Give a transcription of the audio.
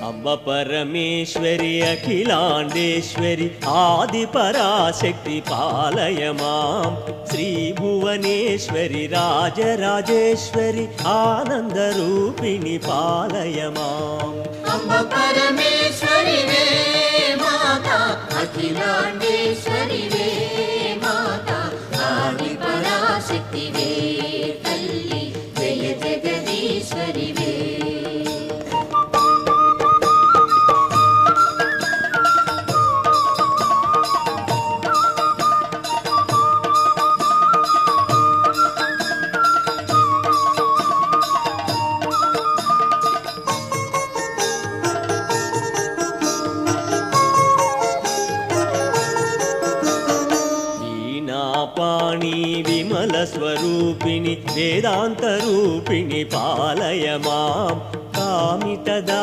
अम्ब परमेश्वरि अखिलांडेश्वरि आदिपराशक्ति पालय मां श्रीभुवनेश्वरि राजराजेश्वरि आनंदरूपिणि पालय मां अम्ब परमेश्वरि वे माता अखिलांडेश्वरि वे माता आदिपराशक्ति वे तल्ली जय जगदीश्वरि वे पाणी विमल स्वरूपिणि वेदांत रूपिणि पालय मां कामितदा